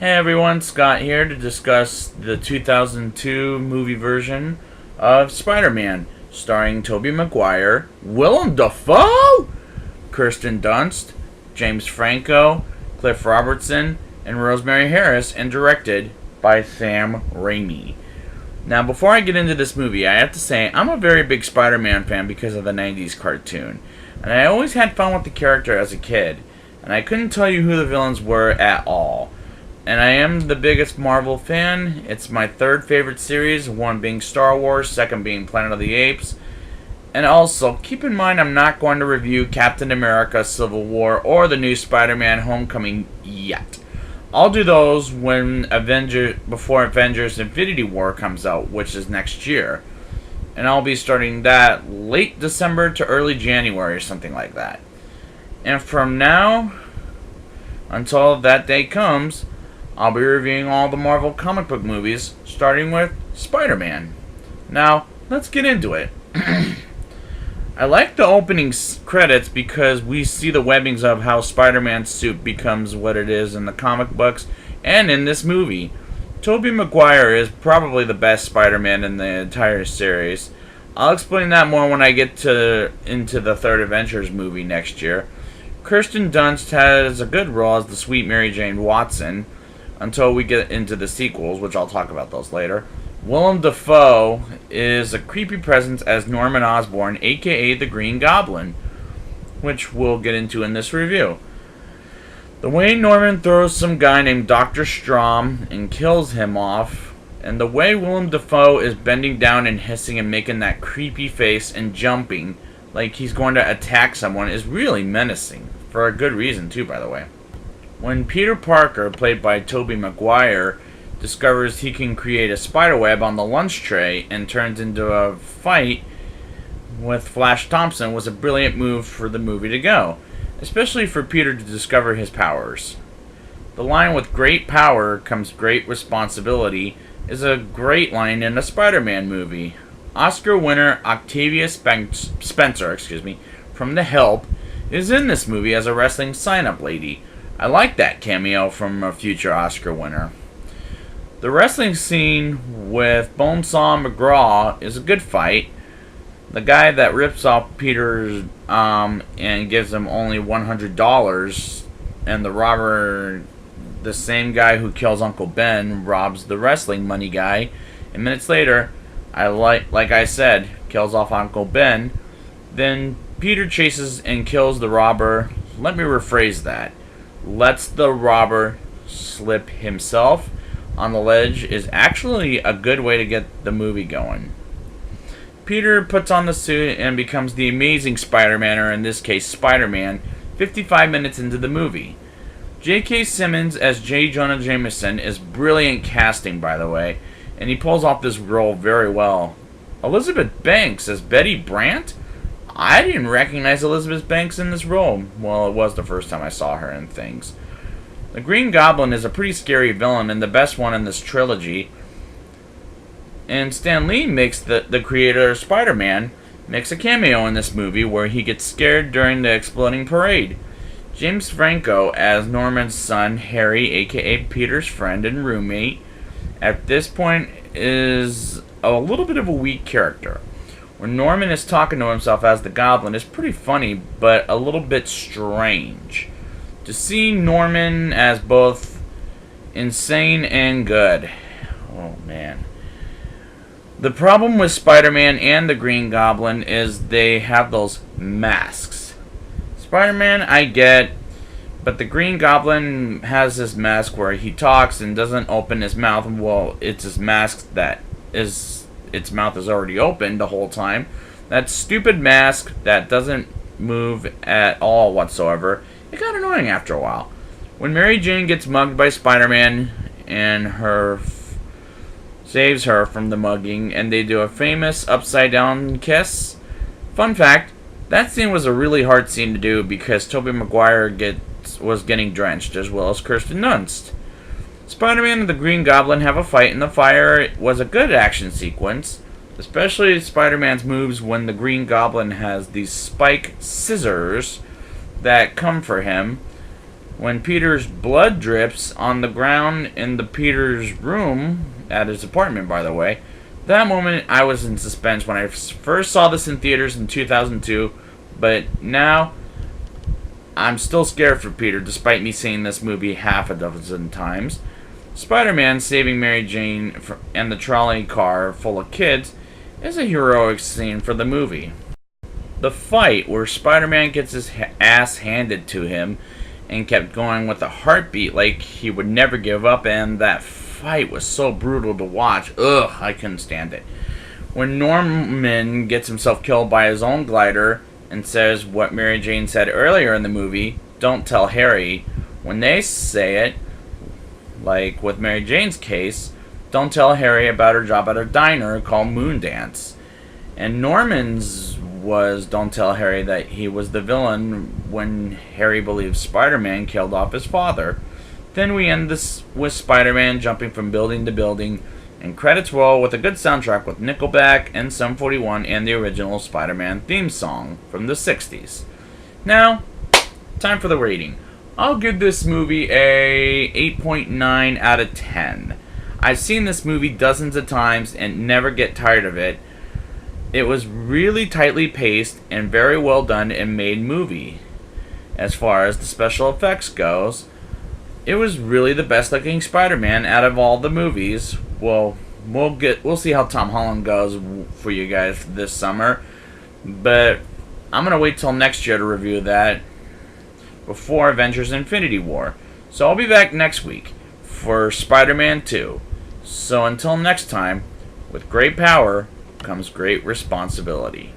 Hey everyone, Scott here to discuss the 2002 movie version of Spider-Man, starring Tobey Maguire, Willem Dafoe, Kirsten Dunst, James Franco, Cliff Robertson, and Rosemary Harris, and directed by Sam Raimi. Now, before I get into this movie, I have to say I'm a very big Spider-Man fan because of the 90s cartoon, and I always had fun with the character as a kid, and I couldn't tell you who the villains were at all. And I am the biggest Marvel fan. It's my third favorite series, one being Star Wars, second being Planet of the Apes. And also, keep in mind I'm not going to review Captain America Civil War or the new Spider-Man Homecoming yet. I'll do those before Avengers Infinity War comes out, which is next year. And I'll be starting that late December to early January or something like that. And from now until that day comes, I'll be reviewing all the Marvel comic book movies, starting with Spider-Man. Now, let's get into it. I like the opening credits because we see the webbings of how Spider-Man's suit becomes what it is in the comic books and in this movie. Tobey Maguire is probably the best Spider-Man in the entire series. I'll explain that more when I get into the third Avengers movie next year. Kirsten Dunst has a good role as the sweet Mary Jane Watson, until we get into the sequels, which I'll talk about those later. Willem Dafoe is a creepy presence as Norman Osborn, aka the Green Goblin, which we'll get into in this review. The way Norman throws some guy named Dr. Strom and kills him off, and the way Willem Dafoe is bending down and hissing and making that creepy face and jumping like he's going to attack someone is really menacing, for a good reason too, by the way. When Peter Parker, played by Tobey Maguire, discovers he can create a spiderweb on the lunch tray and turns into a fight with Flash Thompson was a brilliant move for the movie to go, especially for Peter to discover his powers. The line "with great power comes great responsibility" is a great line in a Spider-Man movie. Oscar winner Octavia Spencer, from The Help, is in this movie as a wrestling sign-up lady. I like that cameo from a future Oscar winner. The wrestling scene with Bonesaw McGraw is a good fight. The guy that rips off Peter's and gives him only $100, and the robber, the same guy who kills Uncle Ben, robs the wrestling money guy, and minutes later, like I said, kills off Uncle Ben. Then Peter chases and kills the robber. Let me rephrase that. Lets the robber slip himself on the ledge is actually a good way to get the movie going. Peter puts on the suit and becomes the amazing Spider-Man, or in this case Spider-Man, 55 minutes into the movie. J.K. Simmons as J. Jonah Jameson is brilliant casting, by the way, and he pulls off this role very well. Elizabeth Banks as Betty Brant? I didn't recognize Elizabeth Banks in this role. Well, it was the first time I saw her in things. The Green Goblin is a pretty scary villain and the best one in this trilogy. And Stan Lee the creator of Spider-Man, makes a cameo in this movie where he gets scared during the exploding parade. James Franco as Norman's son, Harry, aka Peter's friend and roommate, at this point is a little bit of a weak character. When Norman is talking to himself as the Goblin is pretty funny, but a little bit strange. To see Norman as both insane and good. Oh, man. The problem with Spider-Man and the Green Goblin is they have those masks. Spider-Man, I get, but the Green Goblin has this mask where he talks and doesn't open his mouth. Well, it's his mask that is... its mouth is already open the whole time. That stupid mask that doesn't move at all whatsoever. It got annoying after a while. When Mary Jane gets mugged by Spider-Man and saves her from the mugging, and they do a famous upside down kiss. Fun fact, that scene was a really hard scene to do because Tobey Maguire was getting drenched as well as Kirsten Dunst. Spider-Man and the Green Goblin have a fight in the fire. It was a good action sequence, especially Spider-Man's moves when the Green Goblin has these spike scissors that come for him. When Peter's blood drips on the ground in the Peter's room, at his apartment by the way, that moment I was in suspense when I first saw this in theaters in 2002, but now I'm still scared for Peter despite me seeing this movie half a dozen times. Spider-Man saving Mary Jane and the trolley car full of kids is a heroic scene for the movie. The fight where Spider-Man gets his ass handed to him and kept going with a heartbeat like he would never give up, and that fight was so brutal to watch. Ugh, I couldn't stand it. When Norman gets himself killed by his own glider and says what Mary Jane said earlier in the movie, "Don't tell Harry," when they say it, like with Mary Jane's case, "Don't tell Harry about her job at a diner called Moondance." And Norman's was, "Don't tell Harry that he was the villain," when Harry believes Spider-Man killed off his father. Then we end this with Spider-Man jumping from building to building, and credits roll with a good soundtrack with Nickelback and Sum 41 and the original Spider-Man theme song from the 60s. Now, time for the rating. I'll give this movie a 8.9 out of 10. I've seen this movie dozens of times and never get tired of it. It was really tightly paced and very well done and made movie. As far as the special effects goes, it was really the best looking Spider-Man out of all the movies. Well, we'll see how Tom Holland goes for you guys this summer, but I'm gonna wait till next year to review that before Avengers Infinity War. So I'll be back next week for Spider-Man 2. So until next time, with great power comes great responsibility.